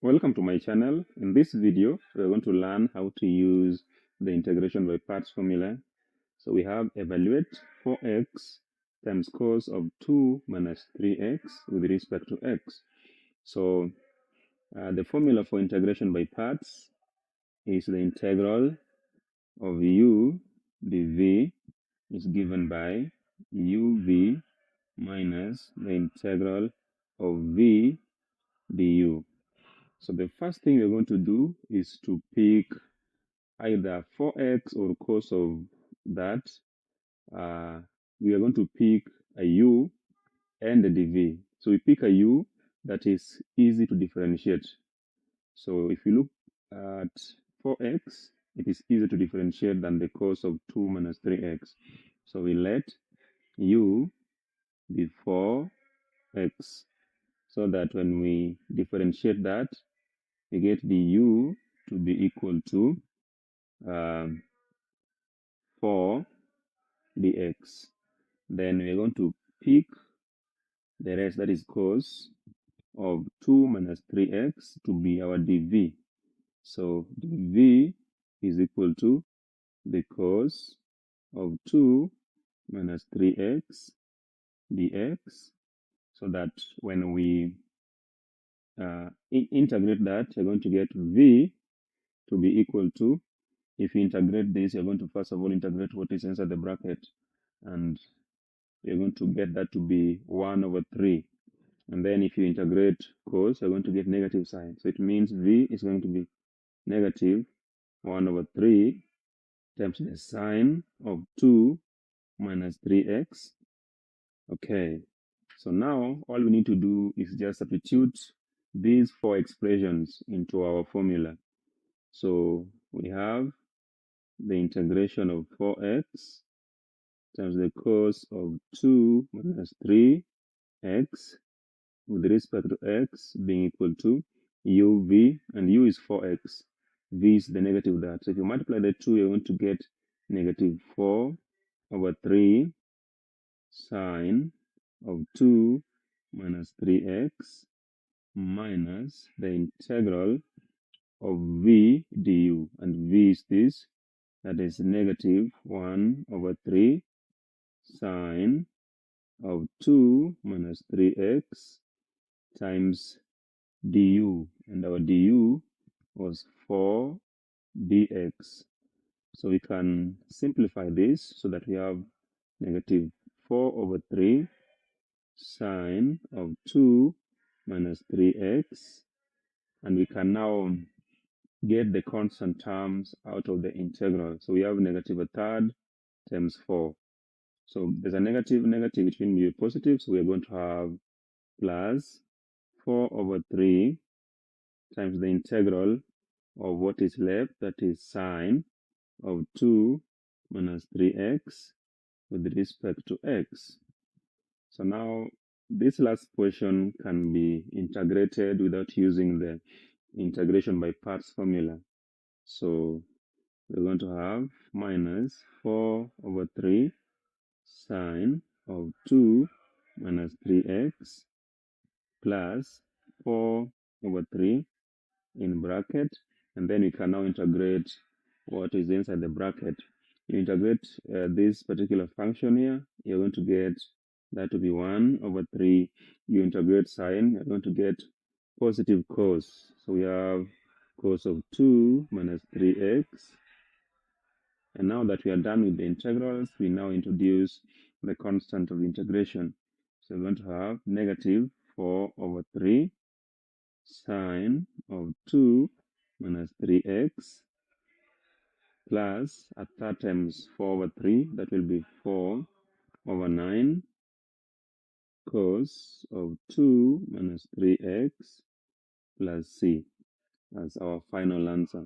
Welcome to my channel. In this video, we're going to learn how to use the integration by parts formula. So we have evaluate 4x times cos of 2 minus 3x with respect to x. So the formula for integration by parts is the integral of u dv is given by uv minus the integral of v du. So the first thing we're going to do is to pick either 4x or cos of that. We are going to pick a u and a dv. So we pick a u that is easy to differentiate. So if you look at 4x, it is easier to differentiate than the cos of 2 minus 3x. So we let u be 4x, so that when we differentiate that, we get the u to be equal to 4 dx. Then we're going to pick the rest, that is cos of 2 minus 3x, to be our dv. So dv is equal to the cos of 2 minus 3x dx, so that when we integrate that, you're going to get v to be equal to, if you integrate this, you're going to first of all integrate what is inside the bracket, and you're going to get that to be 1 over 3. And then if you integrate cos, you're going to get negative sign. So it means v is going to be negative 1 over 3 times the sine of 2 minus 3x. Okay, so now all we need to do is just substitute these four expressions into our formula. So we have the integration of 4x times the cos of 2 minus 3x with respect to x being equal to uv, and u is 4x, v is the negative that. So if you multiply the two, you're going to get negative 4 over 3 sine of 2 minus 3x minus the integral of v du, and v is this, that is negative 1 over 3 sine of 2 minus 3x times du, and our du was 4 dx. So we can simplify this so that we have negative 4 over 3 sine of 2 minus 3x, and we can now get the constant terms out of the integral. So we have negative a third times 4. So there's a negative, which means be positive, so we're going to have plus 4 over 3 times the integral of what is left, that is sine of 2 minus 3x with respect to x. So now this last portion can be integrated without using the integration by parts formula. So we're going to have minus 4 over 3 sine of 2 minus 3x plus 4 over 3 in bracket, and then we can now integrate what is inside the bracket. You integrate this particular function here, you're going to get that to be 1 over 3. You integrate sine, you're going to get positive cos. So we have cos of 2 minus 3x. And now that we are done with the integrals, we now introduce the constant of integration. So we're going to have negative 4 over 3 sine of 2 minus 3x plus a third times 4 over 3, that will be 4 over 9 cos of 2 minus 3x plus c as our final answer.